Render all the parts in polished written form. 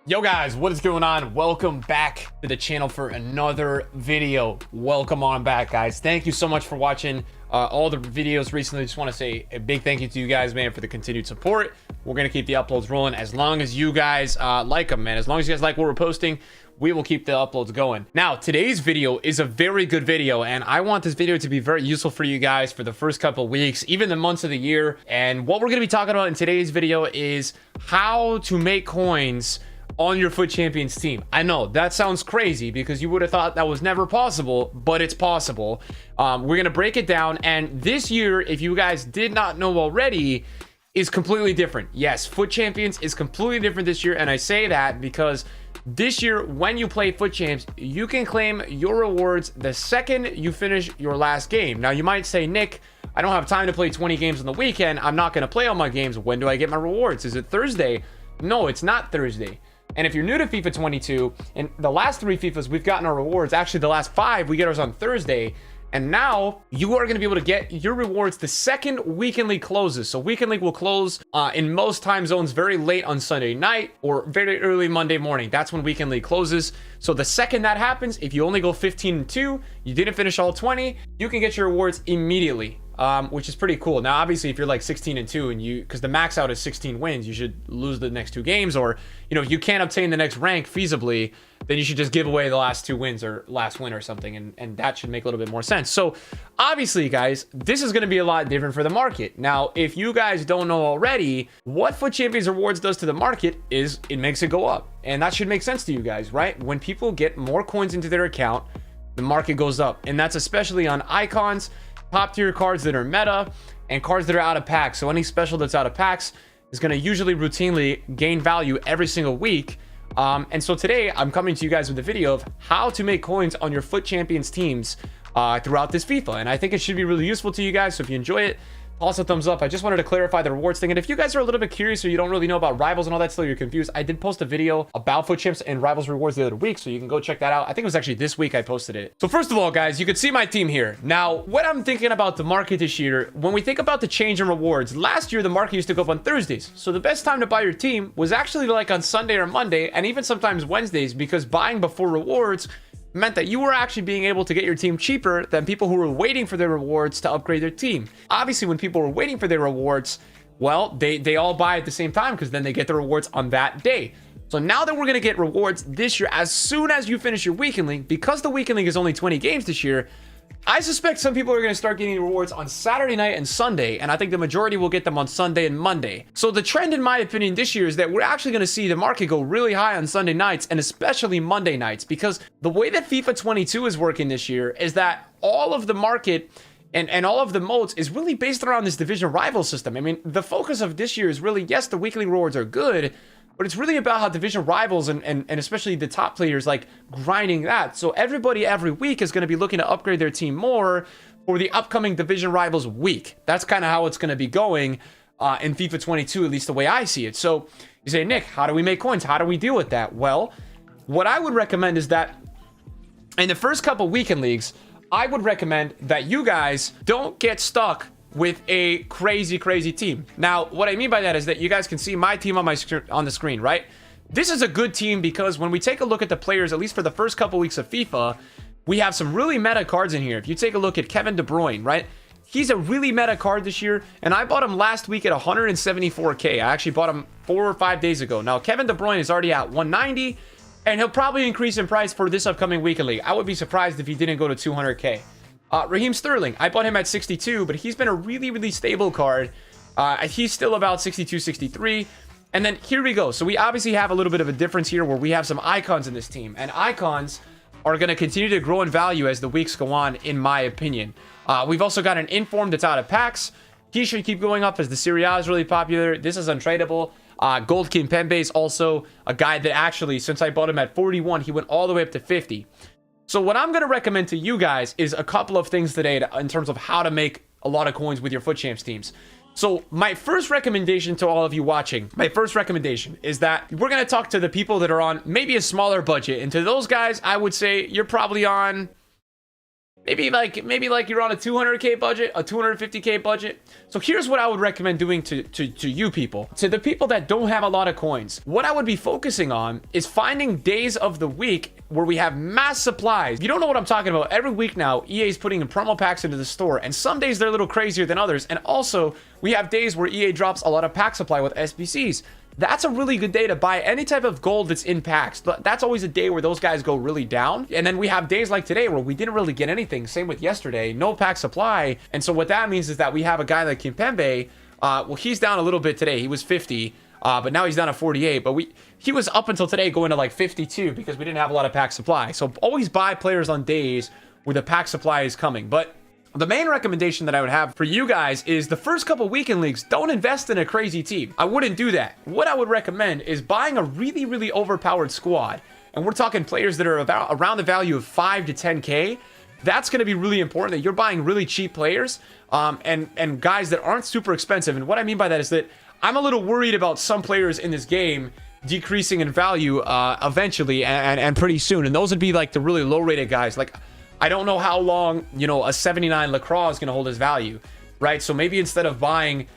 Yo guys, what is going on? Welcome back to the channel for another video. Welcome on back, guys. Thank you so much for watching all the videos recently. Just want to say a big thank you to you guys, man, for the continued support. We're gonna keep the uploads rolling as long as you guys like them, man. As long as you guys like what we're posting, we will keep the uploads going. Now, today's video is a very good video, and I want this video to be very useful for you guys for the first couple weeks, even the months of the year. And what we're gonna be talking about in today's video is how to make coins on your FUT Champions team. I know that sounds crazy because you would have thought that was never possible, but it's possible. We're gonna break it down, and this year, if you guys did not know already, is completely different. Yes, FUT Champions is completely different this year, and I say that because this year, when you play FUT Champs, you can claim your rewards the second you finish your last game. Now, you might say, Nick, I don't have time to play 20 games on the weekend. I'm not gonna play all my games. When do I get my rewards? Is it Thursday? No, it's not Thursday. And if you're new to FIFA 22, and the last 3 FIFAs, we've gotten our rewards. Actually, the last 5, we get ours on Thursday. And now you are going to be able to get your rewards the second Weekend League closes. So Weekend League will close in most time zones very late on Sunday night or very early Monday morning. That's when Weekend League closes. So the second that happens, if you only go 15-2, you didn't finish all 20, you can get your rewards immediately. Which is pretty cool. Now, obviously, if you're like 16-2 and because the max out is 16 wins, you should lose the next 2 games, or, you know, if you can't obtain the next rank feasibly, then you should just give away the last 2 wins or last win or something. And that should make a little bit more sense. So obviously, guys, this is going to be a lot different for the market. Now, if you guys don't know already, what FUT Champions Rewards does to the market is it makes it go up. And that should make sense to you guys, right? When people get more coins into their account, the market goes up. And that's especially on icons, top tier cards that are meta, and cards that are out of packs. So any special that's out of packs is going to usually routinely gain value every single week. And so today I'm coming to you guys with a video of how to make coins on your FUT Champions teams throughout this FIFA. And I think it should be really useful to you guys. So if you enjoy it, toss a thumbs up. I just wanted to clarify the rewards thing. And if you guys are a little bit curious or you don't really know about rivals and all that, still you're confused, I did post a video about FUT Champs and rivals rewards the other week, so you can go check that out. I think it was actually this week I posted it. So first of all, guys, you can see my team here. Now, what I'm thinking about the market this year, when we think about the change in rewards, last year the market used to go up on Thursdays. So the best time to buy your team was actually like on Sunday or Monday, and even sometimes Wednesdays, because buying before rewards meant that you were actually being able to get your team cheaper than people who were waiting for their rewards to upgrade their team. Obviously, when people were waiting for their rewards, well, they all buy at the same time because then they get the rewards on that day. So now that we're going to get rewards this year, as soon as you finish your Weekend League, because the Weekend League is only 20 games this year, I suspect some people are going to start getting rewards on Saturday night and Sunday, and I think the majority will get them on Sunday and Monday. So the trend, in my opinion, this year is that we're actually going to see the market go really high on Sunday nights and especially Monday nights, because the way that FIFA 22 is working this year is that all of the market and all of the modes is really based around this division rival system. I mean, the focus of this year is really, yes, the weekly rewards are good, but it's really about how division rivals and especially the top players like grinding that. So everybody every week is going to be looking to upgrade their team more for the upcoming division rivals week. That's kind of how it's going to be going in FIFA 22, at least the way I see it. So you say, Nick, how do we make coins? How do we deal with that? Well, what I would recommend is that in the first couple weekend leagues, I would recommend that you guys don't get stuck with a crazy team. Now, what I mean by that is that you guys can see my team on the screen, right? This is a good team because when we take a look at the players, at least for the first couple weeks of FIFA, we have some really meta cards in here. If you take a look at Kevin De Bruyne, right? He's a really meta card this year, and I bought him last week at 174K. I actually bought him 4 or 5 days ago. Now, Kevin De Bruyne is already at 190, and he'll probably increase in price for this upcoming weekend league. I would be surprised if he didn't go to 200K. Raheem Sterling, I bought him at 62, but he's been a really stable card. He's still about 62, 63. And then here we go. So we obviously have a little bit of a difference here where we have some icons in this team. And icons are going to continue to grow in value as the weeks go on, in my opinion. We've also got an Inform that's out of packs. He should keep going up as the Serie A is really popular. This is untradeable. Gold King Pembe is also a guy that actually, since I bought him at 41, he went all the way up to 50. So what I'm going to recommend to you guys is a couple of things today in terms of how to make a lot of coins with your FUT Champs teams. So my first recommendation to all of you watching, is that we're going to talk to the people that are on maybe a smaller budget. And to those guys, I would say you're probably on maybe like you're on a 200K budget, a 250K budget. So here's what I would recommend doing to you people, to the people that don't have a lot of coins. What I would be focusing on is finding days of the week where we have mass supplies. You don't know what I'm talking about. Every week now, EA is putting in promo packs into the store, and some days they're a little crazier than others. And also, we have days where EA drops a lot of pack supply with SBCs. That's a really good day to buy any type of gold that's in packs. That's always a day where those guys go really down. And then we have days like today where we didn't really get anything. Same with yesterday, no pack supply. And so what that means is that we have a guy like Kimpembe. Well, he's down a little bit today. He was 50, but now he's down to 48. But he was up until today going to like 52 because we didn't have a lot of pack supply. So always buy players on days where the pack supply is coming. But the main recommendation that I would have for you guys is the first couple weekend leagues, don't invest in a crazy team. I wouldn't do that. What I would recommend is buying a really, really overpowered squad. And we're talking players that are about around the value of 5 to 10K. That's going to be really important, that you're buying really cheap players and guys that aren't super expensive. And what I mean by that is that I'm a little worried about some players in this game decreasing in value eventually and pretty soon. And those would be like the really low rated guys. Like, I don't know how long, you know, a 79 Lacroix is going to hold his value, right? So maybe instead of buying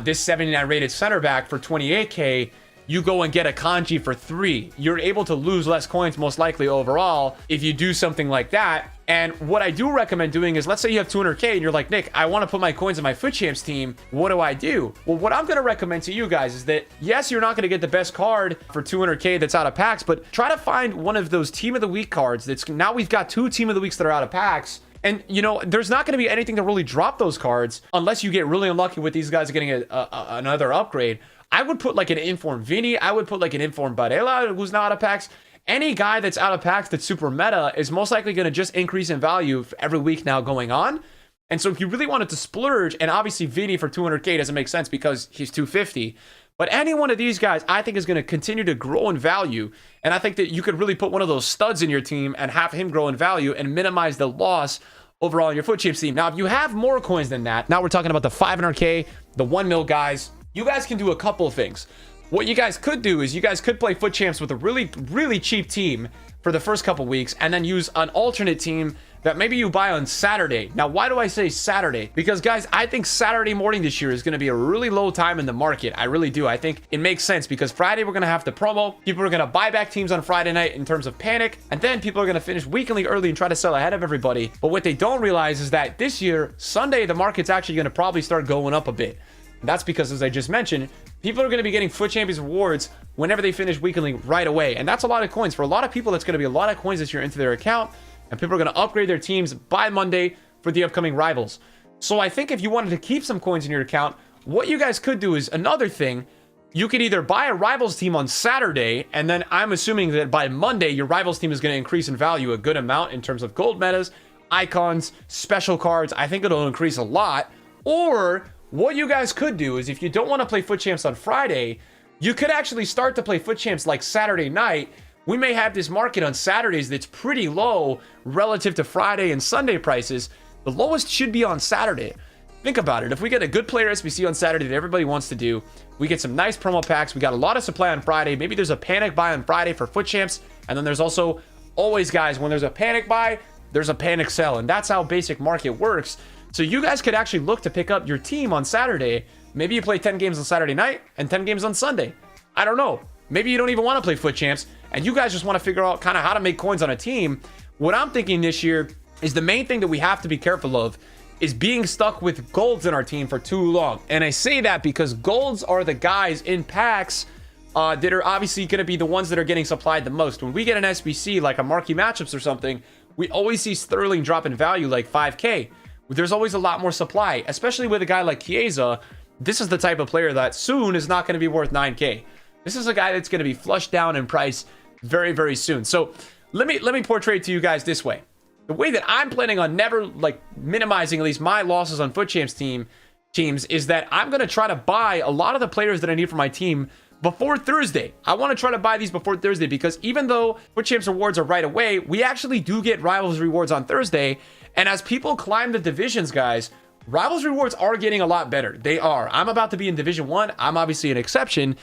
this 79 rated center back for 28K, you go and get a Kanji for 3. You're able to lose less coins most likely overall if you do something like that. And what I do recommend doing is, let's say you have 200K and you're like, Nick, I want to put my coins in my FUT Champs team. What do I do? Well, what I'm going to recommend to you guys is that, yes, you're not going to get the best card for 200K that's out of packs, but try to find one of those Team of the Week cards. That's now we've got 2 Team of the Weeks that are out of packs. And, you know, there's not going to be anything to really drop those cards unless you get really unlucky with these guys getting another upgrade. I would put like an informed Vini. I would put like an informed Barella who's not out of packs. Any guy that's out of packs that's super meta is most likely going to just increase in value every week now going on. And so if you really wanted to splurge, and obviously Vini for 200K doesn't make sense because he's 250. But any one of these guys, I think, is going to continue to grow in value. And I think that you could really put one of those studs in your team and have him grow in value and minimize the loss overall in your FUT Champs team. Now, if you have more coins than that, now we're talking about the 500K, the 1 mil guys, you guys can do a couple of things. What you guys could do is you guys could play FUT Champs with a really, really cheap team for the first couple weeks and then use an alternate team that maybe you buy on Saturday. Now, why do I say Saturday? Because, guys, I think Saturday morning this year is going to be a really low time in the market. I really do. I think it makes sense because Friday we're going to have the promo. People are going to buy back teams on Friday night in terms of panic. And then people are going to finish weekly early and try to sell ahead of everybody. But what they don't realize is that this year, Sunday, the market's actually going to probably start going up a bit. And that's because, as I just mentioned, people are going to be getting FUT Champions rewards whenever they finish weekly right away. And that's a lot of coins. For a lot of people, that's going to be a lot of coins this year into their account. And people are going to upgrade their teams by Monday for the upcoming rivals. So I think if you wanted to keep some coins in your account, what you guys could do is another thing. You could either buy a rivals team on Saturday, and then I'm assuming that by Monday, your rivals team is going to increase in value a good amount in terms of gold metas, icons, special cards. I think it'll increase a lot. Or what you guys could do is, if you don't want to play FUT Champs on Friday, you could actually start to play FUT Champs like Saturday night. We may have this market on Saturdays that's pretty low relative to Friday and Sunday prices. The lowest should be on Saturday. Think about it. If we get a good player SBC on Saturday that everybody wants to do, we get some nice promo packs. We got a lot of supply on Friday. Maybe there's a panic buy on Friday for FUT Champs. And then there's also always, guys, when there's a panic buy, there's a panic sell. And that's how basic market works. So you guys could actually look to pick up your team on Saturday. Maybe you play 10 games on Saturday night and 10 games on Sunday. I don't know. Maybe you don't even want to play FUT Champs and you guys just want to figure out kind of how to make coins on a team. What I'm thinking this year is the main thing that we have to be careful of is being stuck with golds in our team for too long. And I say that because golds are the guys in packs that are obviously going to be the ones that are getting supplied the most. When we get an SBC like a marquee matchups or something, we always see Sterling drop in value like 5K. There's always a lot more supply, especially with a guy like Chiesa. This is the type of player that soon is not going to be worth 9K. This is a guy that's going to be flushed down in price very, very soon. So let me portray it to you guys this way. The way that I'm planning on never like minimizing at least my losses on FUT Champs teams is that I'm going to try to buy a lot of the players that I need for my team before Thursday. I want to try to buy these before Thursday because even though FUT Champs rewards are right away, we actually do get Rivals rewards on Thursday. And as people climb the divisions, guys, Rivals rewards are getting a lot better. They are. I'm about to be in Division 1. I'm obviously an exception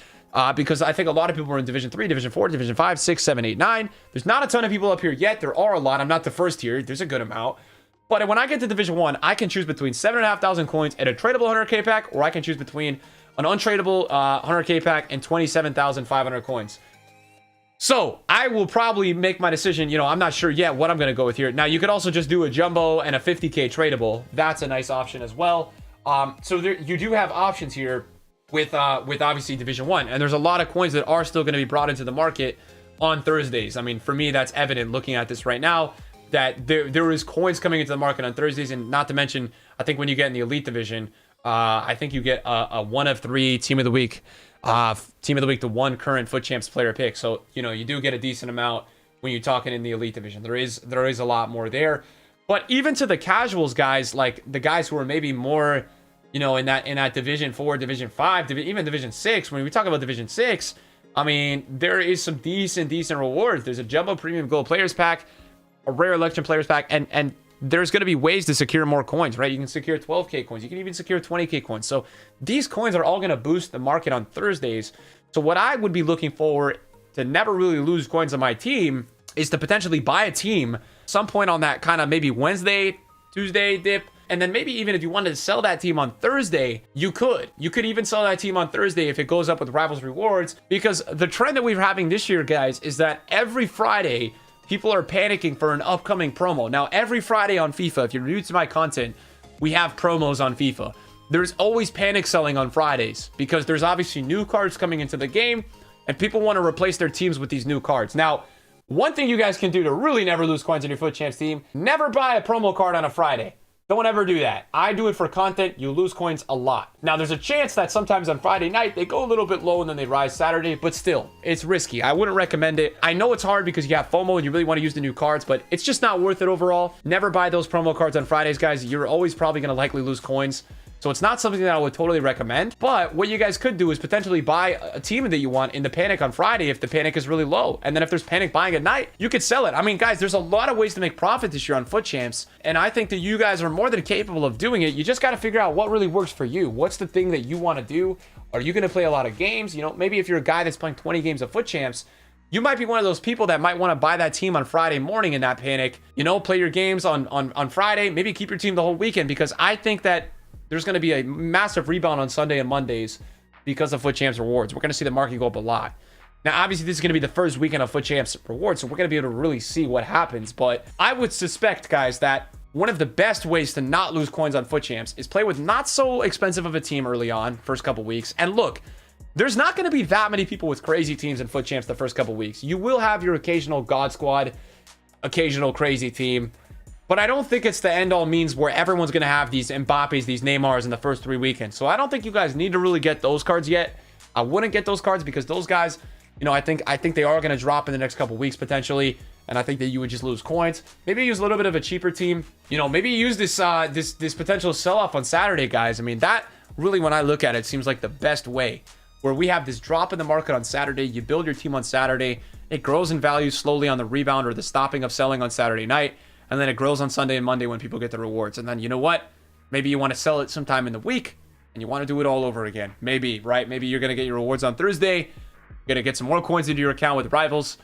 because I think a lot of people are in Division 3, Division 4, Division 5, 6, 7, 8, 9. There's not a ton of people up here yet. There are a lot. I'm not the first here. There's a good amount. But when I get to Division 1, I can choose between 7,500 coins and a tradable 100k pack, or I can choose between an untradeable 100k pack and 27,500 coins. So I will probably make my decision. You know, I'm not sure yet what I'm going to go with here. Now, you could also just do a jumbo and a 50k tradable. That's a nice option as well. So you do have options here with obviously Division 1. And there's a lot of coins that are still going to be brought into the market on Thursdays. I mean, for me, that's evident looking at this right now, that there is coins coming into the market on Thursdays. And not to mention, I think when you get in the Elite Division, I think you get a 1 of 3 Team of the Week to 1 current FUT Champs player pick. So, you know, you do get a decent amount when you're talking in the Elite Division. There is a lot more there. But even to the casuals guys, like the guys who are maybe more, you know, in that Division 4, Division 5, even Division 6, when we talk about Division 6, I mean, there is some decent rewards. There's a Jumbo Premium Gold Players Pack, a Rare Election Players Pack, and there's going to be ways to secure more coins, right? You can secure 12k coins. You can even secure 20k coins. So these coins are all going to boost the market on Thursdays. So what I would be looking for to never really lose coins on my team is to potentially buy a team some point on that kind of maybe Wednesday, Tuesday dip. And then maybe even if you wanted to sell that team on Thursday, you could even sell that team on Thursday if it goes up with Rivals Rewards, because the trend that we're having this year, guys, is that every Friday, people are panicking for an upcoming promo. Now, every Friday on FIFA, if you're new to my content, we have promos on FIFA. There's always panic selling on Fridays because there's obviously new cards coming into the game and people want to replace their teams with these new cards. Now, one thing you guys can do to really never lose coins on your FUT Champs team, never buy a promo card on a Friday. Don't ever do that. I do it for content. You lose coins a lot. Now, there's a chance that sometimes on Friday night, they go a little bit low and then they rise Saturday, but still, it's risky. I wouldn't recommend it. I know it's hard because you have FOMO and you really want to use the new cards, but it's just not worth it overall. Never buy those promo cards on Fridays, guys. You're always probably going to likely lose coins. So it's not something that I would totally recommend. But what you guys could do is potentially buy a team that you want in the panic on Friday if the panic is really low. And then if there's panic buying at night, you could sell it. I mean, guys, there's a lot of ways to make profit this year on FUT Champs. And I think that you guys are more than capable of doing it. You just got to figure out what really works for you. What's the thing that you want to do? Are you going to play a lot of games? You know, maybe if you're a guy that's playing 20 games of FUT Champs, you might be one of those people that might want to buy that team on Friday morning in that panic. You know, play your games on Friday. Maybe keep your team the whole weekend, because I think that there's going to be a massive rebound on Sunday and Mondays because of FUT Champs rewards. We're going to see the market go up a lot. Now, obviously, this is going to be the first weekend of FUT Champs rewards, so we're going to be able to really see what happens. But I would suspect, guys, that one of the best ways to not lose coins on FUT Champs is play with not so expensive of a team early on, first couple weeks. And look, there's not going to be that many people with crazy teams in FUT Champs the first couple weeks. You will have your occasional God Squad, occasional crazy team. But I don't think it's the end-all means where everyone's going to have these Mbappes, these Neymars in the first 3 weekends. So I don't think you guys need to really get those cards yet. I wouldn't get those cards because those guys, you know, I think they are going to drop in the next couple weeks potentially. And I think that you would just lose coins. Maybe use a little bit of a cheaper team. You know, maybe use this potential sell-off on Saturday, guys. I mean, that really, when I look at it, seems like the best way. Where we have this drop in the market on Saturday. You build your team on Saturday. It grows in value slowly on the rebound or the stopping of selling on Saturday night. And then it grows on Sunday and Monday when people get the rewards. And then, you know what? Maybe you want to sell it sometime in the week and you want to do it all over again. Maybe, right? Maybe you're going to get your rewards on Thursday. You're going to get some more coins into your account with Rivals.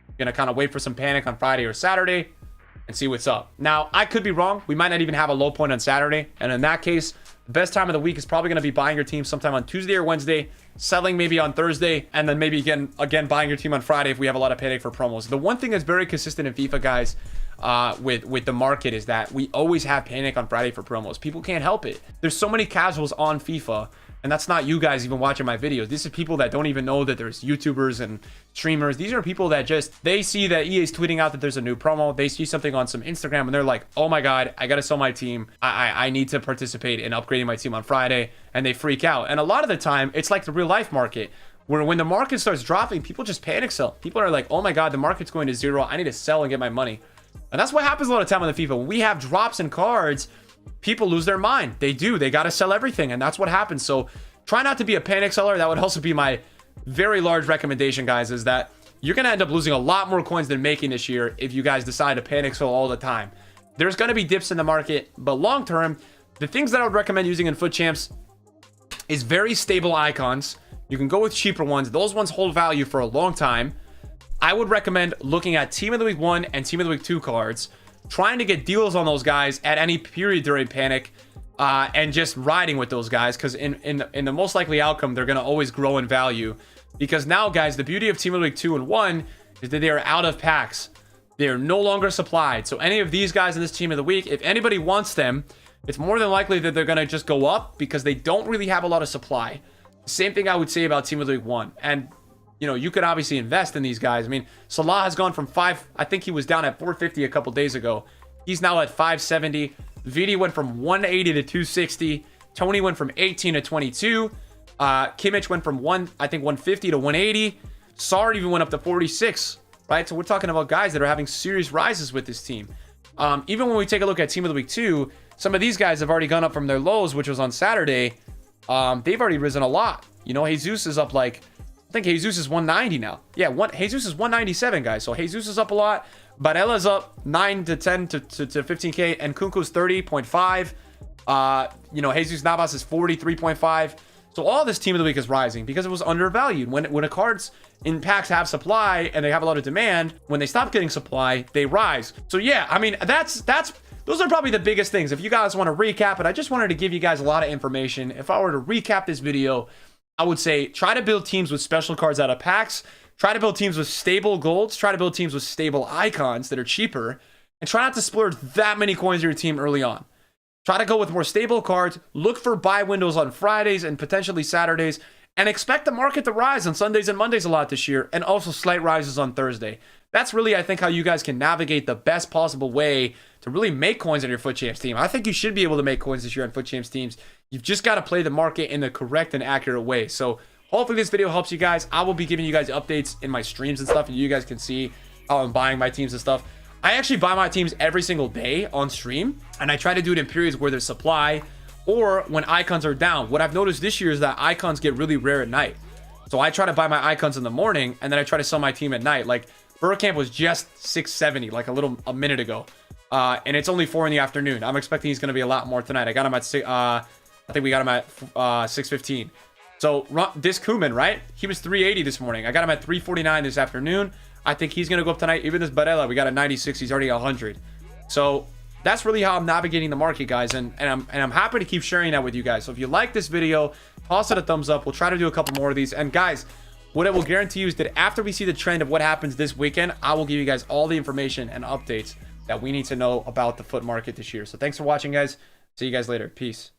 You're going to kind of wait for some panic on Friday or Saturday and see what's up. Now, I could be wrong. We might not even have a low point on Saturday. And in that case, the best time of the week is probably going to be buying your team sometime on Tuesday or Wednesday, selling maybe on Thursday, and then maybe again buying your team on Friday if we have a lot of panic for promos. The one thing that's very consistent in FIFA, guys, with the market is that we always have panic on Friday for promos. People can't help it. There's so many casuals on FIFA, and that's not you guys even watching my videos. This is people that don't even know that there's YouTubers and streamers. These are people that they see that EA is tweeting out that there's a new promo. They see something on some Instagram and they're like, oh my God, I got to sell my team. I need to participate in upgrading my team on Friday. And they freak out. And a lot of the time, it's like the real life market, where when the market starts dropping, people just panic sell. People are like, oh my God, the market's going to zero. I need to sell and get my money. And that's what happens a lot of time on the FIFA. When we have drops in cards, people lose their mind. They do. They got to sell everything. And that's what happens. So try not to be a panic seller. That would also be my very large recommendation, guys, is that you're going to end up losing a lot more coins than making this year if you guys decide to panic sell all the time. There's going to be dips in the market, but long term, the things that I would recommend using in FUT Champs is very stable icons. You can go with cheaper ones. Those ones hold value for a long time. I would recommend looking at Team of the Week 1 and Team of the Week 2 cards. trying to get deals on those guys at any period during panic, and just riding with those guys, because in the most likely outcome, they're going to always grow in value. Because now, guys, the beauty of Team of the Week 2 and 1 is that they are out of packs. They are no longer supplied. So any of these guys in this Team of the Week, if anybody wants them, it's more than likely that they're going to just go up because they don't really have a lot of supply. Same thing I would say about Team of the Week 1. And, you know, you could obviously invest in these guys. I mean, Salah has gone from I think he was down at 450 a couple days ago. He's now at 570. Vidi went from 180 to 260. Tony went from 18 to 22. Kimmich went from 150 to 180. Sard even went up to 46, right? So we're talking about guys that are having serious rises with this team. Even when we take a look at Team of the Week 2, some of these guys have already gone up from their lows, which was on Saturday. They've already risen a lot. You know, Jesus is up like, I think Jesus is 190 now. Yeah, Jesus is 197, guys. So Jesus is up a lot. Barella's up 9 to 10 to 15K, and Kunku's 30.5. You know, Jesus Navas is 43.5. So all this Team of the Week is rising because it was undervalued. When a cards in packs have supply and they have a lot of demand, when they stop getting supply, they rise. So yeah, I mean, those are probably the biggest things. If you guys want to recap it, I just wanted to give you guys a lot of information. If I were to recap this video, I would say try to build teams with special cards out of packs. Try to build teams with stable golds. Try to build teams with stable icons that are cheaper. And try not to splurge that many coins in your team early on. Try to go with more stable cards. Look for buy windows on Fridays and potentially Saturdays. And expect the market to rise on Sundays and Mondays a lot this year. And also slight rises on Thursday. That's really, I think, how you guys can navigate the best possible way to really make coins on your FUT Champs team. I think you should be able to make coins this year on FUT Champs teams. You've just got to play the market in the correct and accurate way. So hopefully this video helps you guys. I will be giving you guys updates in my streams and stuff, and you guys can see how I'm buying my teams and stuff. I actually buy my teams every single day on stream, and I try to do it in periods where there's supply or when icons are down. What I've noticed this year is that icons get really rare at night. So I try to buy my icons in the morning, and then I try to sell my team at night. Like Bergkamp was just 670 like a minute ago. And it's only 4 in the afternoon. I'm expecting he's going to be a lot more tonight. I got him at I think we got him at 615. So this Koeman, right? He was 380 this morning. I got him at 349 this afternoon. I think he's going to go up tonight. Even this Barella, we got a 96. He's already 100. So that's really how I'm navigating the market, guys. And I'm happy to keep sharing that with you guys. So if you like this video, toss it a thumbs up. We'll try to do a couple more of these. And guys, what I will guarantee you is that after we see the trend of what happens this weekend, I will give you guys all the information and updates that we need to know about the FUT market this year. So thanks for watching, guys. See you guys later. Peace.